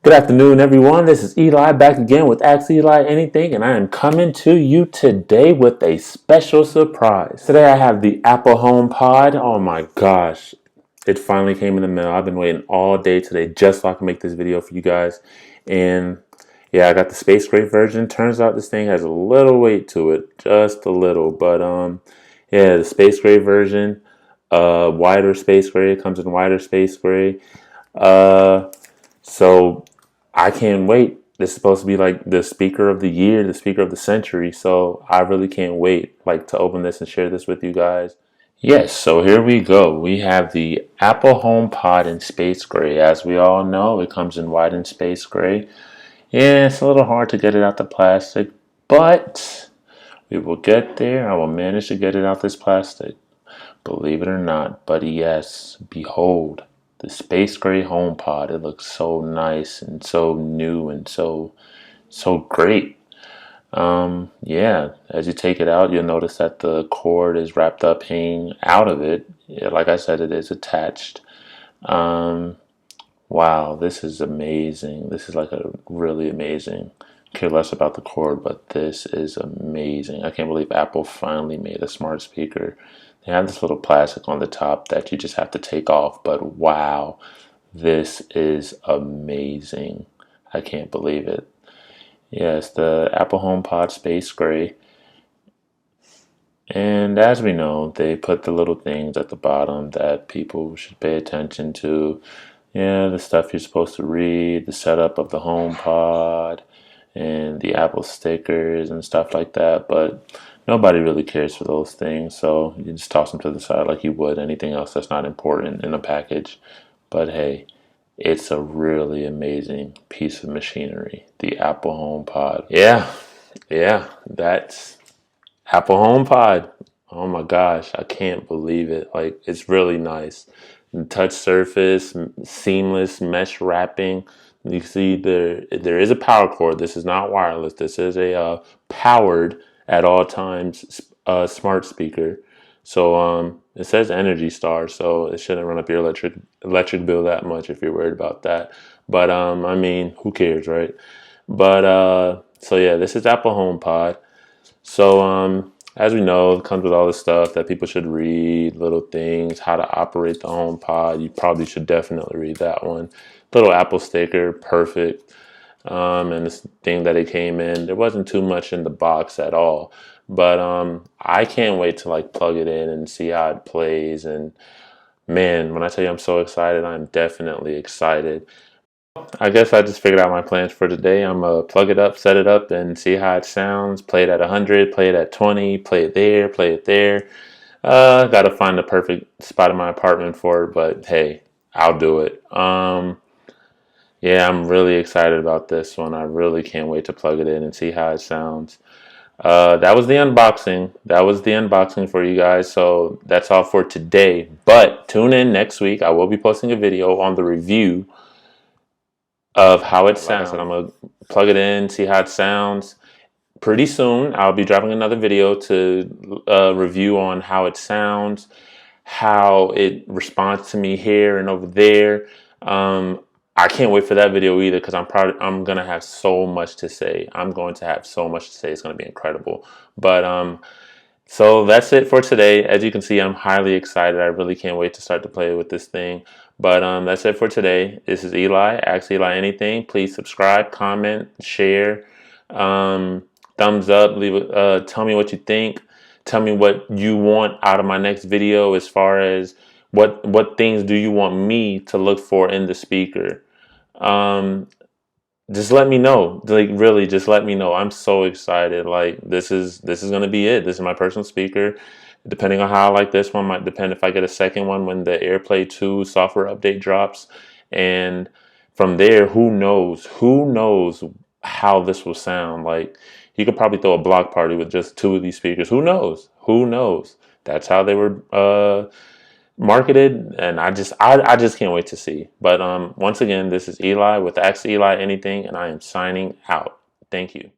Good afternoon, everyone. This is Eli back again with Ask Eli Anything, and I am coming to you today with a special surprise. Today I have the Apple HomePod. Oh my gosh, it finally came in the mail. I've been waiting all day today just so I can make this video for you guys. And yeah, I got the space gray version. Turns out this thing has a little weight to it, just a little. But yeah, the space gray version, wider space gray. It comes in wider space gray. So I can't wait. This is supposed to be like the speaker of the year, the speaker of the century. So I really can't wait like to open this and share this with you guys. Yes, so here we go. We have the Apple HomePod in space gray. As we all know, it comes in white and space gray. Yeah, it's a little hard to get it out the plastic, but we will get there. I will manage to get it out this plastic. Believe it or not. But yes, behold. The space gray HomePod. It looks so nice and so new and so great. Yeah, as you take it out, you'll notice that the cord is wrapped up hanging out of it. Yeah, like I said, it is attached. Um, wow, this is amazing. This is like a really amazing. Care less about the cord, but this is amazing. I can't believe Apple finally made a smart speaker. They have this little plastic on the top that you just have to take off, but wow, this is amazing. I can't believe it. Yes, the Apple HomePod Space Gray. And as we know, they put the little things at the bottom that people should pay attention to. Yeah, the stuff you're supposed to read, the setup of the HomePod, and the Apple stickers and stuff like that. But nobody really cares for those things, so you just toss them to the side like you would anything else that's not important in a package. But hey, it's a really amazing piece of machinery, the Apple HomePod. Yeah, that's Apple HomePod. Oh my gosh, I can't believe it. Like, it's really nice. Touch surface, seamless mesh wrapping. You see there is a power cord. This is not wireless. This is a powered at all times smart speaker. So it says Energy Star, so it shouldn't run up your electric bill that much if you're worried about that. But I mean, who cares, right? But so yeah, this is Apple HomePod. So, as we know, it comes with all this stuff that people should read, little things, how to operate the HomePod. You probably should definitely read that one. Little Apple sticker, perfect. And this thing that it came in, there wasn't too much in the box at all. But I can't wait to like plug it in and see how it plays. And man, when I tell you I'm so excited, I'm definitely excited. I guess I just figured out my plans for today. I'm gonna plug it up, set it up, and see how it sounds. Play it at 100, play it at 20, play it there, play it there. Gotta find the perfect spot in my apartment for it, but hey, I'll do it. Yeah, I'm really excited about this one. I really can't wait to plug it in and see how it sounds. That was the unboxing. That was the unboxing for you guys. So that's all for today. But tune in next week. I will be posting a video on the review of how it sounds. Like I said, I'm gonna plug it in, see how it sounds. Pretty soon, I'll be dropping another video to review on how it sounds, how it responds to me here and over there. I can't wait for that video either because I'm gonna have so much to say. I'm going to have so much to say. It's gonna be incredible. But so that's it for today. As you can see, I'm highly excited. I really can't wait to start to play with this thing. But that's it for today. This is Eli. Ask Eli Anything. Please subscribe, comment, share, thumbs up. Tell me what you think. Tell me what you want out of my next video as far as what things do you want me to look for in the speaker. Just let me know. Like, really, just let me know. I'm so excited. Like, this is gonna be it. This is my personal speaker. Depending on how I like this one, might depend if I get a second one when the AirPlay 2 software update drops. And from there, who knows? Who knows how this will sound? Like, you could probably throw a block party with just two of these speakers. Who knows? Who knows? That's how they were marketed, and I just can't wait to see. But once again, this is Eli with Ask Eli Anything, and I am signing out. Thank you.